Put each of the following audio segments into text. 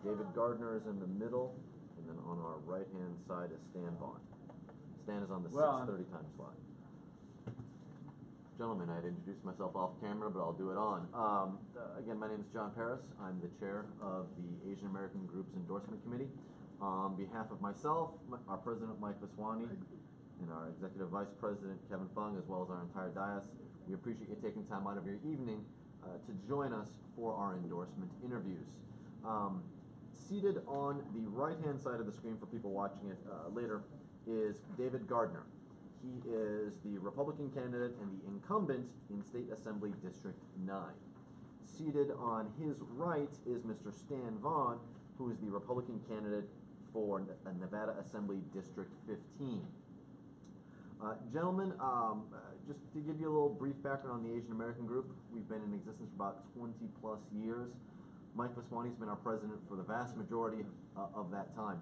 David Gardner is in the middle, and then on our right-hand side is Stan Vaughn. Stan is on the 6:30 time slot. Gentlemen, I'd introduce myself off camera, but I'll do it on. Again, my name is John Paris. I'm the chair of the Asian American Group's Endorsement Committee. On behalf of myself, our president, Mike Vaughn, and our executive vice president, Kevin Fung, as well as our entire dais, we appreciate you taking time out of your evening to join us for our endorsement interviews. Seated on the right-hand side of the screen for people watching it later is David Gardner. He is the Republican candidate and the incumbent in State Assembly District 9. Seated on his right is Mr. Stan Vaughn, who is the Republican candidate for Nevada Assembly District 15. Gentlemen, just to give you a little brief background on the Asian American Group, we've been in existence for about 20 plus years. Mike Vaughn has been our president for the vast majority of that time.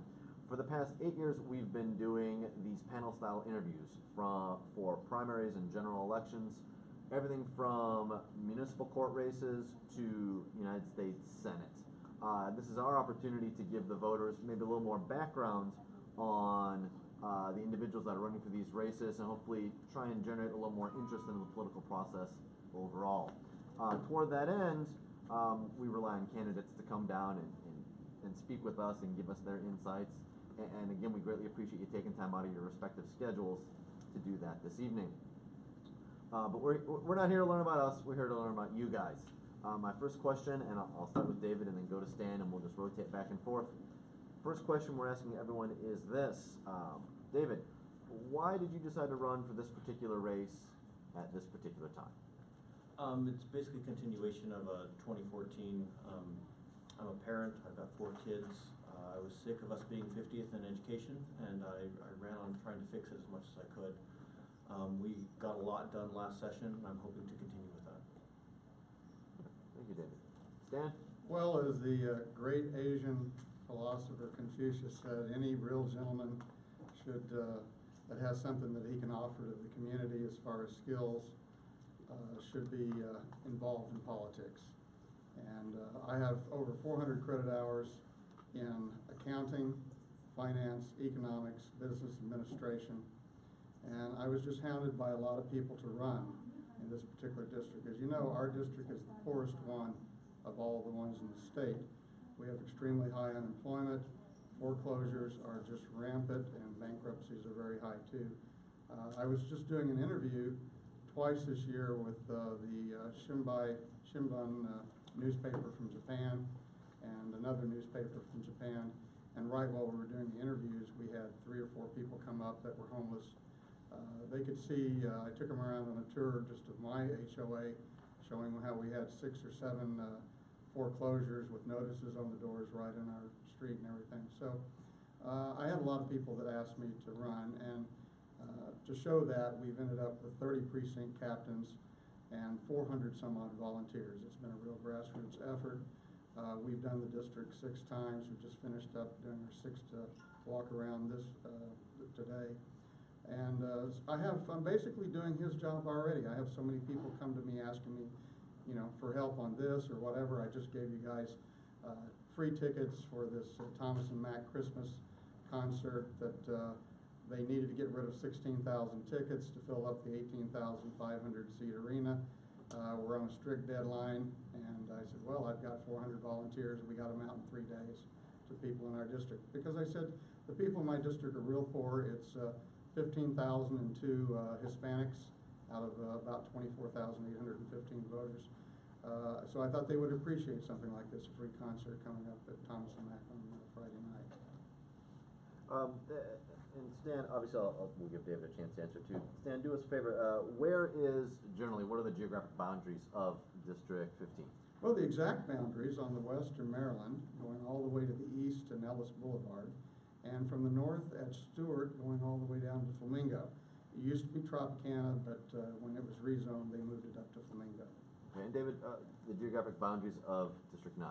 For the past 8 years, we've been doing these panel-style interviews for primaries and general elections, everything from municipal court races to United States Senate. This is our opportunity to give the voters maybe a little more background on the individuals that are running for these races and hopefully try and generate a little more interest in the political process overall. Toward that end, we rely on candidates to come down and speak with us and give us their insights. And again, we greatly appreciate you taking time out of your respective schedules to do that this evening. But we're not here to learn about us, we're here to learn about you guys. My first question, and I'll start with David and then go to Stan, and we'll just rotate back and forth. First question we're asking everyone is this. David, why did you decide to run for this particular race at this particular time? It's basically a continuation of 2014. I'm a parent, I've got 4 kids. I was sick of us being 50th in education, and I ran on trying to fix it as much as I could. We got a lot done last session, and I'm hoping to continue with that. Thank you, David. Stan? Well, as the great Asian philosopher Confucius said, any real gentleman should that has something that he can offer to the community as far as skills should be involved in politics. And I have over 400 credit hours in accounting, finance, economics, business administration, and I was just hounded by a lot of people to run in this particular district. As you know, our district is the poorest one of all the ones in the state. We have extremely high unemployment, foreclosures are just rampant, and bankruptcies are very high too. I was just doing an interview twice this year with the Shimbun newspaper from Japan and another newspaper from Japan, and right while we were doing the interviews, we had 3 or 4 people come up that were homeless. They could see, I took them around on a tour just of my HOA, showing how we had 6 or 7 foreclosures with notices on the doors right in our street and everything. So I had a lot of people that asked me to run, and to show that, we've ended up with 30 precinct captains and 400 some odd volunteers. It's been a real grassroots effort. We've done the district 6 times. We've just finished up doing our 6th walk around this today. And I'm basically doing his job already. I have so many people come to me asking me, you know, for help on this or whatever. I just gave you guys free tickets for this Thomas and Mack Christmas concert that they needed to get rid of 16,000 tickets to fill up the 18,500 seat arena. We're on a strict deadline, and I said, well, I've got 400 volunteers, and we got them out in 3 days to people in our district. Because I said, the people in my district are real poor. It's 15,002 Hispanics out of about 24,815 voters. So I thought they would appreciate something like this, a free concert coming up at Thomas and Mack on Friday night. And Stan, obviously we'll give David a chance to answer too. Stan, do us a favor, what are the geographic boundaries of District 15? Well, the exact boundaries on the west are Maryland, going all the way to the east to Nellis Boulevard, and from the north at Stewart, going all the way down to Flamingo. It used to be Tropicana, but when it was rezoned, they moved it up to Flamingo. Okay, and David, the geographic boundaries of District 9?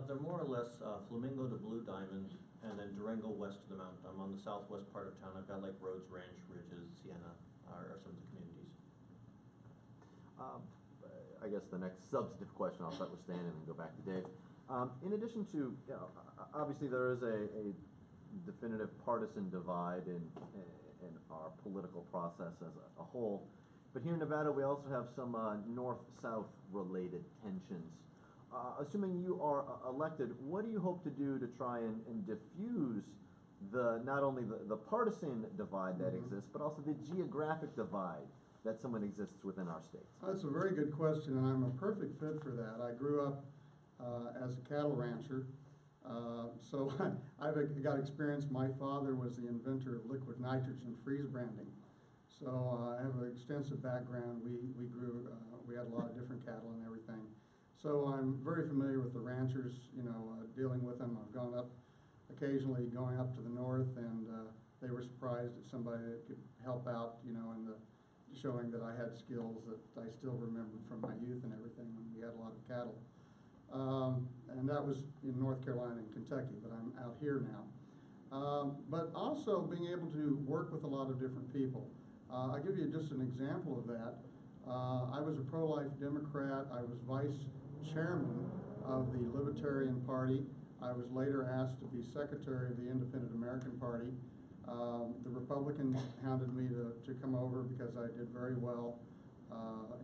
They're more or less Flamingo to Blue Diamond, and then Durango west of the mountain. I'm on the southwest part of town. I've got like Rhodes Ranch, Ridges, Sienna are some of the communities. I guess the next substantive question, I'll start with Stan and then go back to Dave. In addition to, obviously there is a definitive partisan divide in our political process as a whole, but here in Nevada we also have some north-south related tensions. Assuming you are elected, what do you hope to do to try and diffuse not only the partisan divide that exists, but also the geographic divide that somewhat exists within our states? That's a very good question, and I'm a perfect fit for that. I grew up as a cattle rancher, so I've got experience. My father was the inventor of liquid nitrogen freeze branding, so I have an extensive background. We grew, we had a lot of different cattle and everything. So I'm very familiar with the ranchers, dealing with them. I've gone up, occasionally going up to the north, and they were surprised at somebody that could help out, in the showing that I had skills that I still remembered from my youth and everything when we had a lot of cattle. And that was in North Carolina and Kentucky, but I'm out here now. But also being able to work with a lot of different people. I'll give you just an example of that. I was a pro-life Democrat. I was vice chairman of the Libertarian Party. I was later asked to be secretary of the Independent American Party. The Republicans hounded me to come over because I did very well,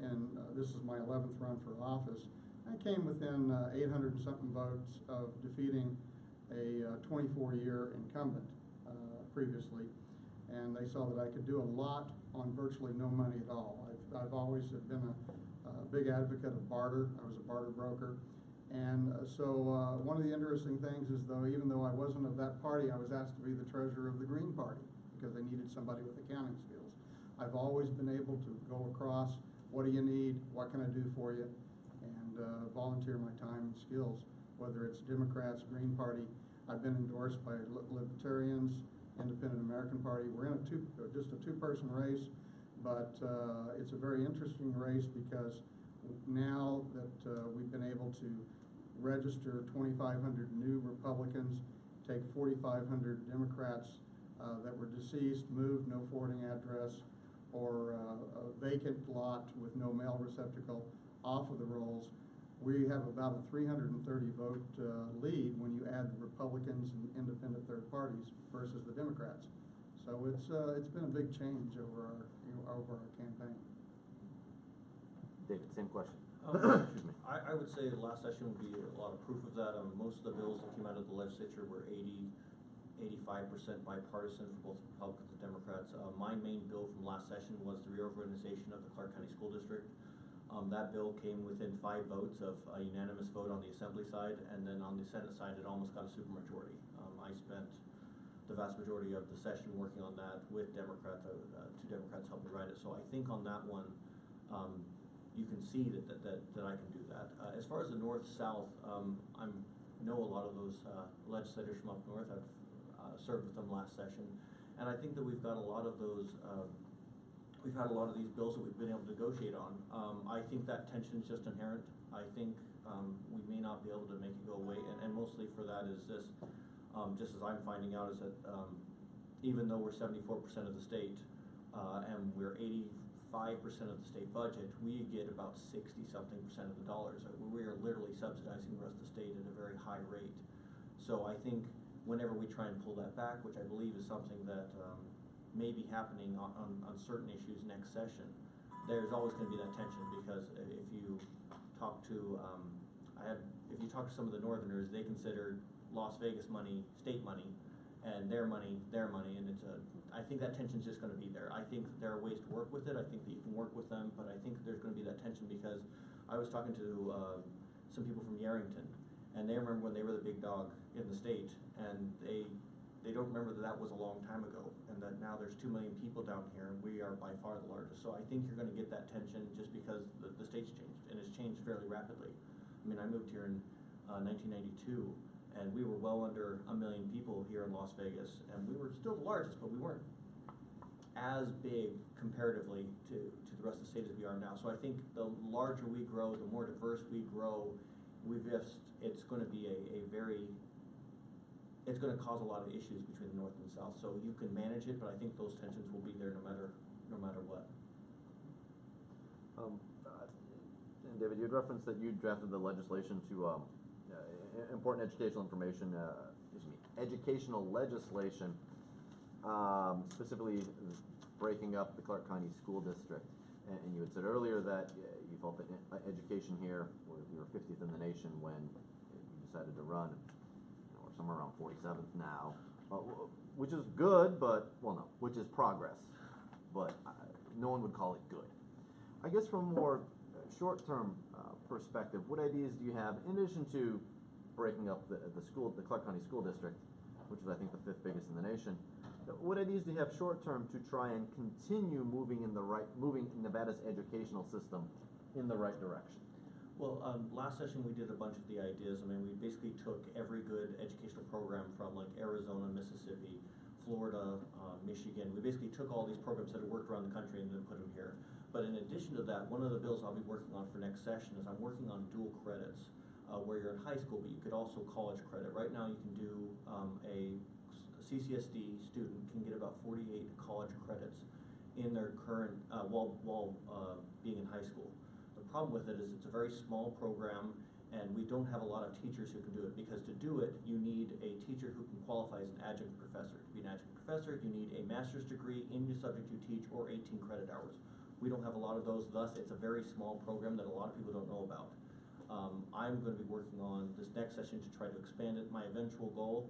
and this is my 11th run for office. I came within 800 and something votes of defeating a 24-year incumbent previously, and they saw that I could do a lot on virtually no money at all. I've always been a big advocate of barter. I was a barter broker. And so one of the interesting things is, even though I wasn't of that party, I was asked to be the treasurer of the Green Party because they needed somebody with accounting skills. I've always been able to go across, what do you need, what can I do for you, and volunteer my time and skills, whether it's Democrats, Green Party. I've been endorsed by Libertarians, Independent American Party. We're in just a two-person race, but it's a very interesting race because now that we've been able to register 2,500 new Republicans, take 4,500 Democrats that were deceased, moved, no forwarding address, or a vacant lot with no mail receptacle off of the rolls. We have about a 330 vote lead when you add the Republicans and independent third parties versus the Democrats. So it's been a big change over our campaign. David, same question. Excuse me. I would say the last session would be a lot of proof of that. Most of the bills that came out of the legislature were 85% bipartisan for both Republicans and Democrats. My main bill from last session was the reorganization of the Clark County School District. That bill came within 5 votes of a unanimous vote on the Assembly side, and then on the Senate side it almost got a supermajority. I spent the vast majority of the session working on that with Democrats. 2 Democrats helped me write it. So I think on that one, you can see that I can do that. As far as the north-south, I know a lot of those legislators from up north. I've served with them last session, and I think that we've got a lot of those. We've had a lot of these bills that we've been able to negotiate on. I think that tension is just inherent. I think we may not be able to make it go away, and mostly for that is this. Just as I'm finding out, is that even though we're 74% of the state and we're 85% of the state budget, we get about 60-something% of the dollars. We are literally subsidizing the rest of the state at a very high rate. So I think whenever we try and pull that back, which I believe is something that may be happening on certain issues next session, there's always going to be that tension, because if you talk to some of the Northerners, they consider Las Vegas money state money, and their money, and I think that tension's just going to be there. I think there are ways to work with it. I think that you can work with them, but I think there's going to be that tension, because I was talking to some people from Yarrington, and they remember when they were the big dog in the state, and they don't remember that was a long time ago, and that now there's 2 million people down here, and we are by far the largest. So I think you're going to get that tension just because the state's changed, and it's changed fairly rapidly. I mean, I moved here in 1992. And we were well under 1 million people here in Las Vegas, and we were still the largest, but we weren't as big comparatively to the rest of the state as we are now. So I think the larger we grow, the more diverse we grow, it's going to be it's going to cause a lot of issues between the north and the south. So you can manage it, but I think those tensions will be there no matter what. And David, you had referenced that you drafted the legislation to important educational information, educational legislation, specifically specifically up the Clark County School District. And you had said earlier that you felt that education here, you were 50th in the nation when you decided to run. We're somewhere around 47th now, which is good, but, well, no, which is progress, but no one would call it good. I guess from a more short-term perspective, what ideas do you have, in addition to breaking up the Clark County School District, which is, I think, the 5th biggest in the nation, what ideas do you have short-term to try and continue moving Nevada's educational system in the right direction? Well, last session we did a bunch of the ideas. I mean, we basically took every good educational program from like Arizona, Mississippi, Florida, Michigan. We basically took all these programs that had worked around the country and then put them here. But in addition to that, one of the bills I'll be working on for next session is I'm working on dual credits, where you're in high school, but you could also college credit. Right now you can do a CCSD student can get about 48 college credits in their current, while being in high school. The problem with it is it's a very small program and we don't have a lot of teachers who can do it, because to do it, you need a teacher who can qualify as an adjunct professor. To be an adjunct professor, you need a master's degree in the subject you teach or 18 credit hours. We don't have a lot of those, thus it's a very small program that a lot of people don't know about. I'm going to be working on this next session to try to expand it. My eventual goal,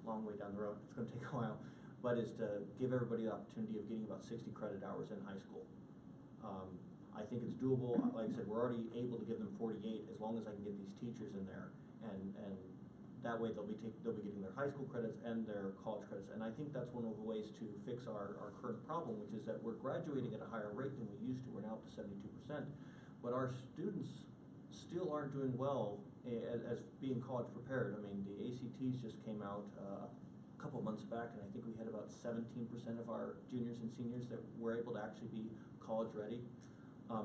long way down the road, it's going to take a while, but is to give everybody the opportunity of getting about 60 credit hours in high school. I think it's doable. Like I said, we're already able to give them 48 as long as I can get these teachers in there, and that way they'll be getting their high school credits and their college credits. And I think that's one of the ways to fix our current problem, which is that we're graduating at a higher rate than we used to. We're now up to 72%, but our students still aren't doing well as being college prepared. I mean, the ACTs just came out a couple months back, and I think we had about 17% of our juniors and seniors that were able to actually be college ready.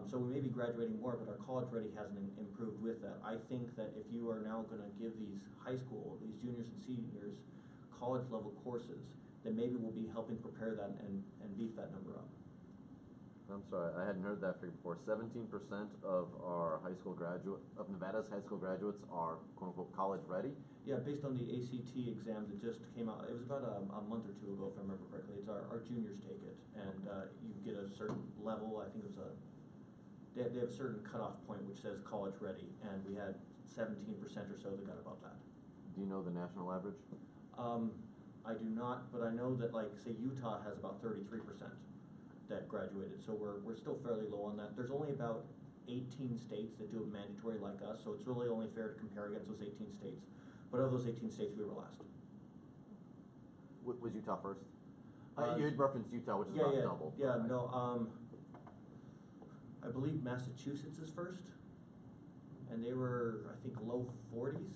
So we may be graduating more, but our college ready hasn't improved with that. I think that if you are now going to give these high school, these juniors and seniors, college level courses, then maybe we'll be helping prepare that and beef that number up. I'm sorry, I hadn't heard that figure before. 17% of our Nevada's high school graduates are quote unquote college ready? Yeah, based on the ACT exam that just came out, it was about a month or two ago, if I remember correctly. It's our juniors take it, and you get a certain level. I think it was they have a certain cutoff point which says college ready, and we had 17% or so that got about that. Do you know the national average? I do not, but I know that, like, say Utah has about 33% that graduated, so we're still fairly low on that. There's only about 18 states that do it mandatory like us, so it's really only fair to compare against those 18 states. But of those 18 states, we were last. Was Utah first? You had referenced Utah, which is about double. Yeah, right. No, I believe Massachusetts is first, and they were, I think, low 40s.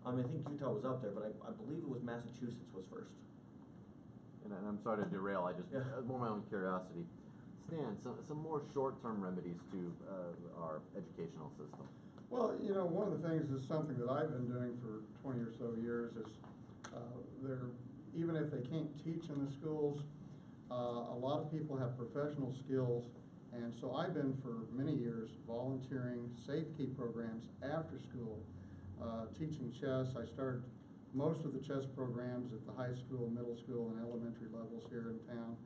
I think Utah was up there, but I believe it was Massachusetts was first. And I'm sorry to derail, more my own curiosity. Stan, some more short-term remedies to our educational system. Well, you know, one of the things is something that I've been doing for 20 or so years is even if they can't teach in the schools, a lot of people have professional skills. And so I've been for many years volunteering safe key programs after school, teaching chess. I started most of the chess programs at the high school, middle school, and elementary levels here in town.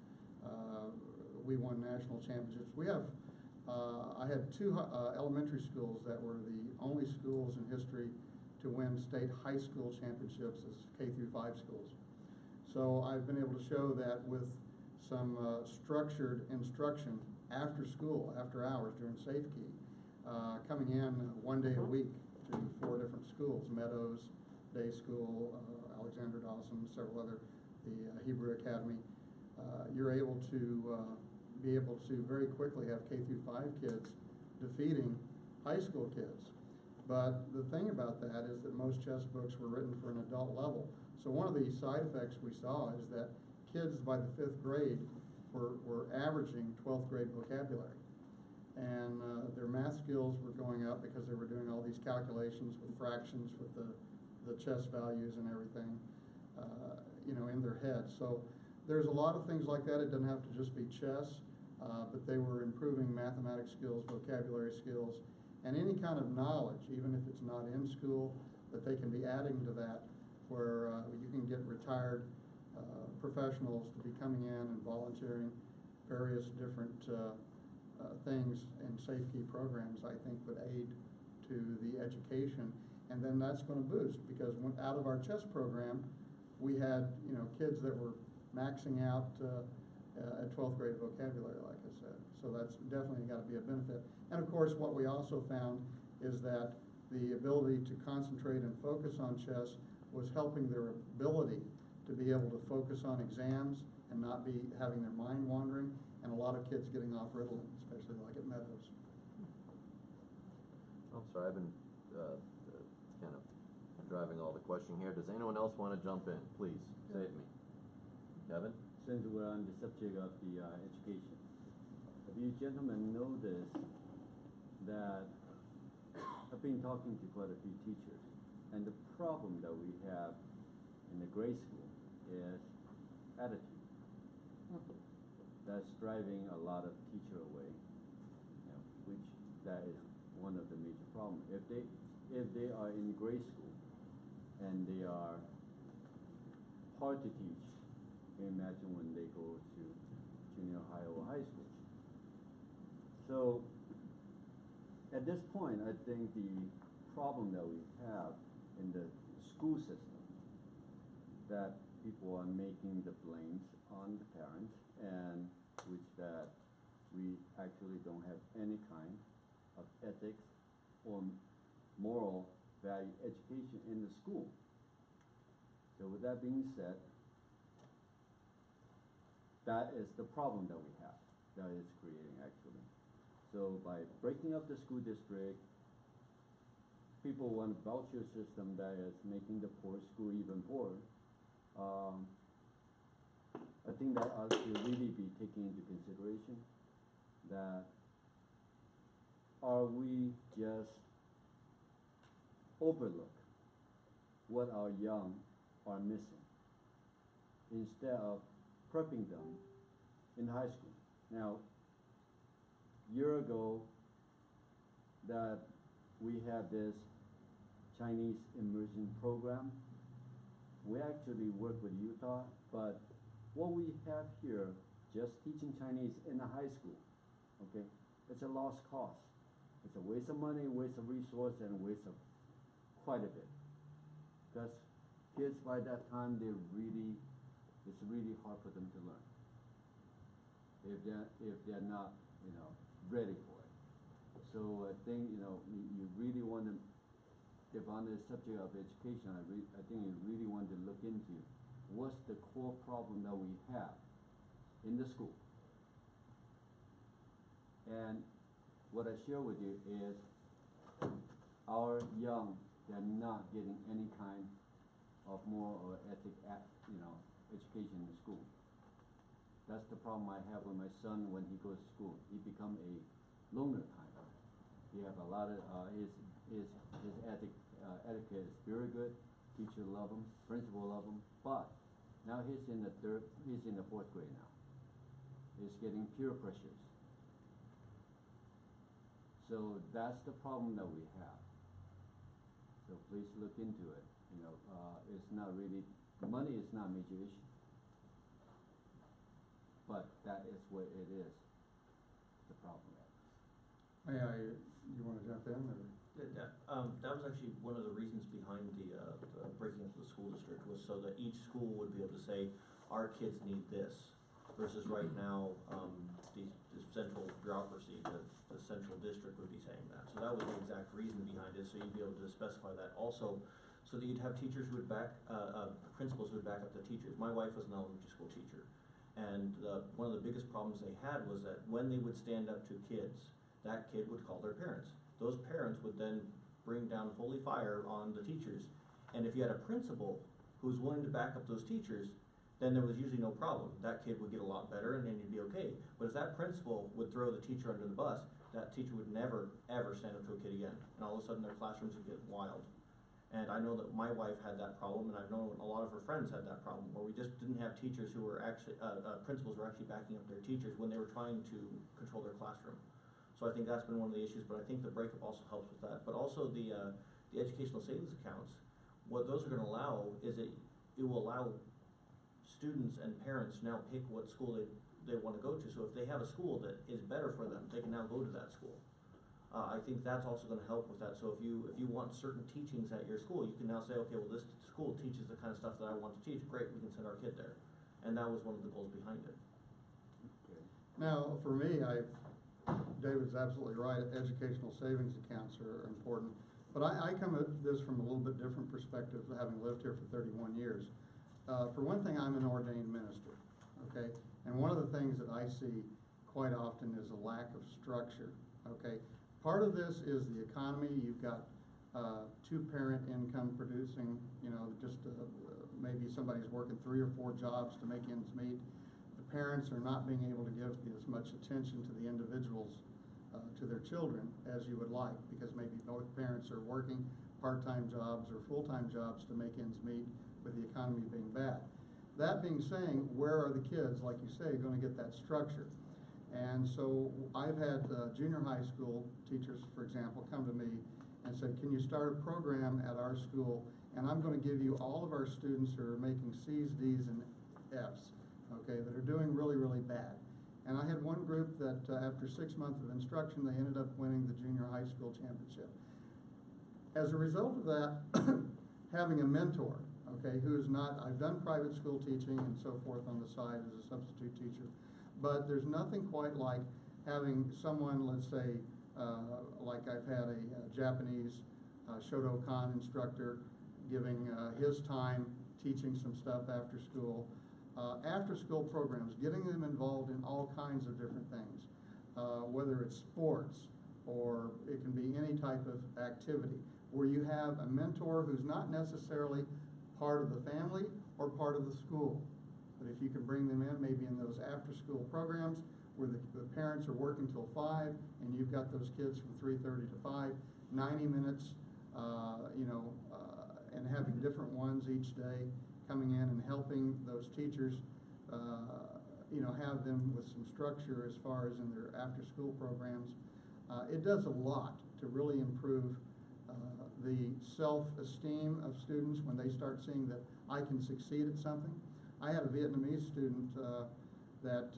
We won national championships. I had two elementary schools that were the only schools in history to win state high school championships as K through 5 schools. So I've been able to show that with some structured instruction after school, after hours during Safe Key, coming in one day a week to 4 different schools: Meadows Day School, Alexander Dawson, several other, the Hebrew Academy. You're able to very quickly have K through 5 kids defeating high school kids. But the thing about that is that most chess books were written for an adult level. So one of the side effects we saw is that kids by the 5th grade were averaging 12th grade vocabulary. And their math skills were going up because they were doing all these calculations with fractions, with the chess values and everything, in their head. So there's a lot of things like that. It doesn't have to just be chess, but they were improving mathematics skills, vocabulary skills, and any kind of knowledge, even if it's not in school, that they can be adding to that, where you can get retired professionals to be coming in and volunteering various different things and safe key programs, I think would aid to the education. And then that's going to boost, because out of our chess program, we had, you know, kids that were maxing out at 12th grade vocabulary, like I said. So that's definitely got to be a benefit. And of course, what we also found is that the ability to concentrate and focus on chess was helping their ability to be able to focus on exams and not be having their mind wandering, and a lot of kids getting off Ritalin, especially like at Meadows. I'm sorry, I've been kind of driving all the questioning here. Does anyone else want to jump in? Please, save me. Kevin? Since we're on the subject of the education, have you gentlemen noticed that I've been talking to quite a few teachers, and the problem that we have in the grade school is attitude. That's driving a lot of teacher away, you know, which that is one of the major problems. If they are in grade school and they are hard to teach, you can imagine when they go to junior high or high school. So at this point, I think the problem that we have in the school system, that people are making the blames on the parents, and which that we actually don't have any kind of ethics or moral value education in the school. So with that being said, that is the problem that we have, that is creating actually. So by breaking up the school district, people want a voucher system that is making the poor school even poorer. I think that ought to really be taken into consideration, that are we just overlook what our young are missing instead of prepping them in high school. Now, year ago that we had this Chinese immersion program, we actually work with Utah, but what we have here, just teaching Chinese in a high school, okay, it's a lost cause. It's a waste of money, waste of resource, and a waste of quite a bit. Because kids by that time, it's really hard for them to learn if they're not, you know, ready for it. So I think, you know, you really want to, if on the subject of education, I think you really want to look into what's the core problem that we have in the school. And what I share with you is our young, they're not getting any kind of moral or ethic, education in school. That's the problem I have with my son when he goes to school. He become a loner kind of. He have a lot of his etiquette is very good. Teacher love him, principal love him, but now he's in the 4th grade now. He's getting peer pressures. So that's the problem that we have. So please look into it. You know, it's not really, money is not a major issue, but that is what it is, the problem. You want to jump in, or? That was actually one of the reasons behind the breaking up the school district, was so that each school would be able to say, our kids need this, versus right now, the central bureaucracy, the central district would be saying that. So that was the exact reason behind it, so you'd be able to specify that. Also, so that you'd have teachers who would principals who would back up the teachers. My wife was an elementary school teacher, and one of the biggest problems they had was that when they would stand up to kids, that kid would call their parents. Those parents would then bring down holy fire on the teachers. And if you had a principal who was willing to back up those teachers, then there was usually no problem. That kid would get a lot better, and then you'd be okay. But if that principal would throw the teacher under the bus, that teacher would never, ever stand up to a kid again. And all of a sudden their classrooms would get wild. And I know that my wife had that problem, and I've known a lot of her friends had that problem, where we just didn't have teachers who were actually, principals were actually backing up their teachers when they were trying to control their classroom. So I think that's been one of the issues, but I think the breakup also helps with that. But also the the educational savings accounts, what those are gonna allow is it will allow students and parents now pick what school they wanna go to. So if they have a school that is better for them, they can now go to that school. I think that's also gonna help with that. So if you want certain teachings at your school, you can now say, okay, well, this school teaches the kind of stuff that I want to teach, great, we can send our kid there. And that was one of the goals behind it. Now, for me, David's absolutely right, educational savings accounts are important. But I come at this from a little bit different perspective, having lived here for 31 years. For one thing, I'm an ordained minister, okay? And one of the things that I see quite often is a lack of structure, okay? Part of this is the economy. You've got two-parent income producing, just maybe somebody's working 3 or 4 jobs to make ends meet. The parents are not being able to give as much attention to the individuals, to their children as you would like, because maybe both parents are working part-time jobs or full-time jobs to make ends meet with the economy being bad. That being saying, where are the kids, like you say, going to get that structure? And so I've had junior high school teachers, for example, come to me and said, can you start a program at our school, and I'm going to give you all of our students who are making C's, D's, and F's, okay, that are doing really, really bad. And I had one group that after 6 months of instruction, they ended up winning the junior high school championship. As a result of that, having a mentor, okay, who is not, I've done private school teaching and so forth on the side as a substitute teacher, but there's nothing quite like having someone, let's say, like I've had a Japanese Shotokan instructor giving his time teaching some stuff after school. After school programs, getting them involved in all kinds of different things, whether it's sports or it can be any type of activity where you have a mentor who's not necessarily part of the family or part of the school. But if you can bring them in, maybe in those after-school programs where the parents are working till 5 and you've got those kids from 3:30 to 5, 90 minutes, and having different ones each day coming in and helping those teachers, have them with some structure as far as in their after-school programs. It does a lot to really improve the self-esteem of students when they start seeing that I can succeed at something. I had a Vietnamese student that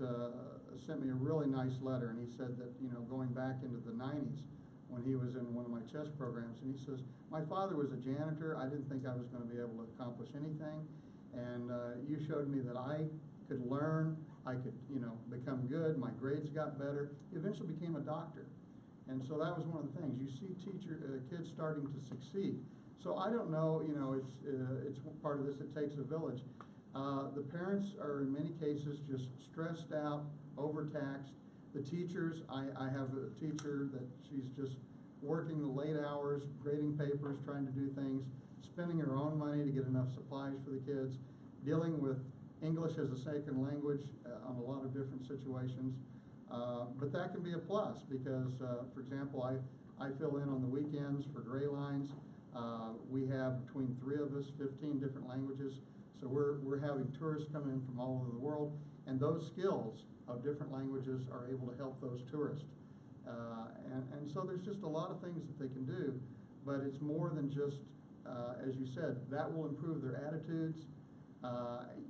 sent me a really nice letter, and he said that, going back into the 90s when he was in one of my chess programs, and he says, my father was a janitor. I didn't think I was going to be able to accomplish anything, and you showed me that I could learn, I could, become good, my grades got better. He eventually became a doctor. And so that was one of the things. You see kids starting to succeed. So I don't know, it's part of this, it takes a village. The parents are in many cases just stressed out, overtaxed. The teachers, I have a teacher that she's just working the late hours, grading papers, trying to do things, spending her own money to get enough supplies for the kids, dealing with English as a second language on a lot of different situations. But that can be a plus because, for example, I fill in on the weekends for Gray Lines. We have between 3 of us 15 different languages. So we're having tourists come in from all over the world, and those skills of different languages are able to help those tourists. And so there's just a lot of things that they can do, but it's more than just, as you said, that will improve their attitudes.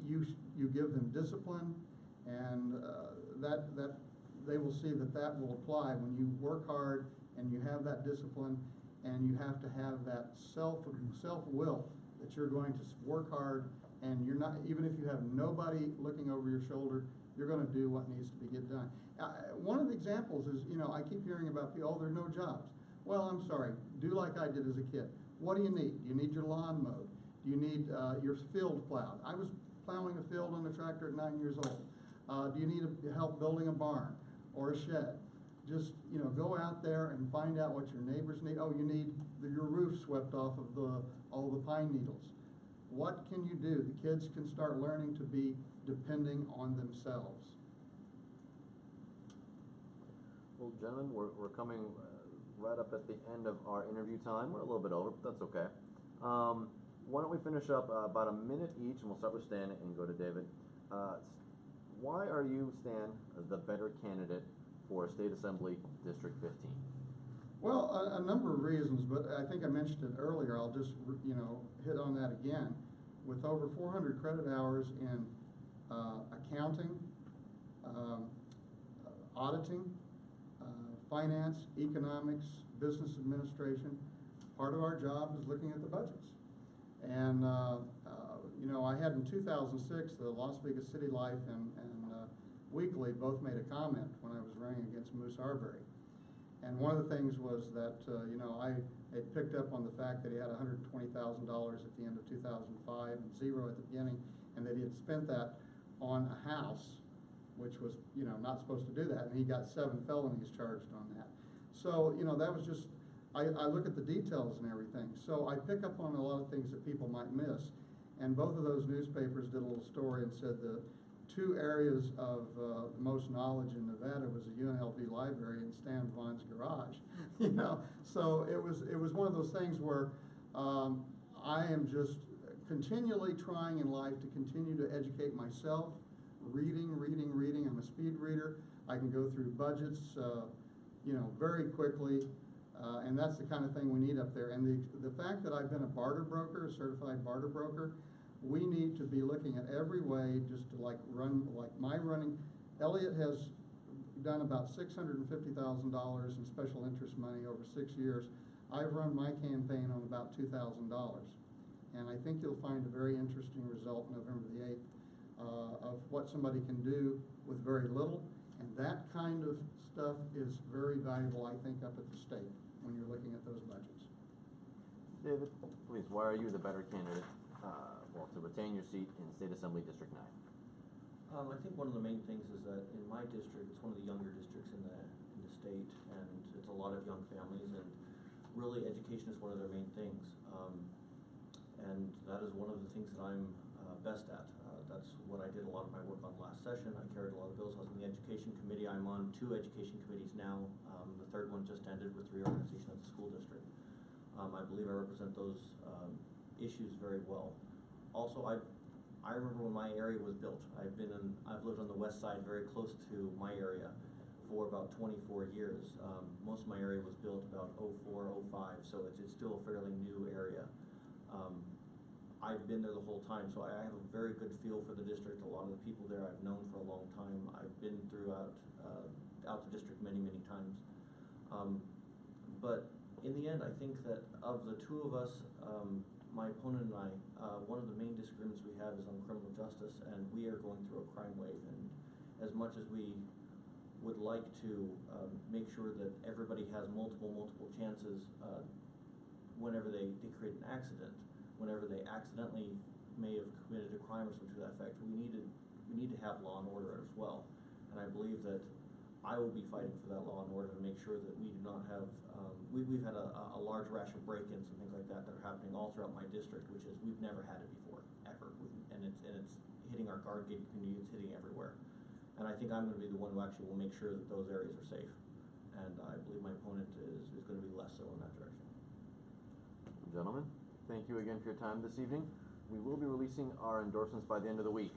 You give them discipline, and that they will see that will apply when you work hard and you have that discipline, and you have to have that self-will that you're going to work hard, and you're not, even if you have nobody looking over your shoulder, you're going to do what needs to get done. One of the examples is, I keep hearing about people, there's no jobs. Well, I'm sorry, do like I did as a kid. What do you need? Do you need your lawn mowed? Do you need your field plowed? I was plowing a field on a tractor at 9 years old. Do you need help building a barn or a shed? Just, go out there and find out what your neighbors need. Oh, you need your roof swept off of all the pine needles. What can you do? The kids can start learning to be depending on themselves. Well, gentlemen, we're coming right up at the end of our interview time. We're a little bit over, but that's okay. Why don't we finish up about a minute each, and we'll start with Stan and go to David. Why are you, Stan, the better candidate for State Assembly District 15? Well, a number of reasons, but I think I mentioned it earlier, I'll just, hit on that again. With over 400 credit hours in accounting, auditing, finance, economics, business administration, part of our job is looking at the budgets. And, I had in 2006, the Las Vegas City Life and Weekly both made a comment when I was running against Moose Arbery. And one of the things was that, I had picked up on the fact that he had $120,000 at the end of 2005 and zero at the beginning, and that he had spent that on a house, which was, not supposed to do that, and he got 7 felonies charged on that. So, that was just, I look at the details and everything. So I pick up on a lot of things that people might miss. And both of those newspapers did a little story and said the 2 areas of most knowledge in Nevada was the UNLV library and Stan Vaughn's garage. So it was one of those things where I am just continually trying in life to continue to educate myself, reading. I'm a speed reader. I can go through budgets, very quickly, and that's the kind of thing we need up there. And the fact that I've been a barter broker, a certified barter broker, we need to be looking at every way just to run my running. Elliot has done about $650,000 in special interest money over 6 years. I've run my campaign on about $2,000. And I think you'll find a very interesting result November the 8th of what somebody can do with very little. And that kind of stuff is very valuable, I think, up at the state when you're looking at those budgets. David, please, why are you the better candidate, to retain your seat in State Assembly District 9? I think one of the main things is that in my district, it's one of the younger districts in the state, and it's a lot of young families, and really education is one of their main things. And that is one of the things that I'm best at. That's what I did a lot of my work on last session. I carried a lot of bills. I was in the education committee. I'm on 2 education committees now. The 3rd one just ended with reorganization of the school district. I believe I represent those issues very well. Also, I remember when my area was built. I've lived on the west side, very close to my area, for about 24 years. Most of my area was built about 04, 05, so it's still a fairly new area. I've been there the whole time, so I have a very good feel for the district. A lot of the people there I've known for a long time. I've been throughout out the district many times. But in the end, I think that of the 2 of us, my opponent and I, one of the main disagreements we have is on criminal justice, and we are going through a crime wave. And as much as we would like to make sure that everybody has multiple chances whenever they create an accident, whenever they accidentally may have committed a crime or something to that effect, we need to have law and order as well. And I believe that I will be fighting for that law and order to make sure that we do not have, we've had a large rash of break-ins and things like that are happening all throughout my district, which is, we've never had it before, ever. And it's hitting our guard gate community, it's hitting everywhere. And I think I'm gonna be the one who actually will make sure that those areas are safe. And I believe my opponent is gonna be less so in that direction. Gentlemen, thank you again for your time this evening. We will be releasing our endorsements by the end of the week.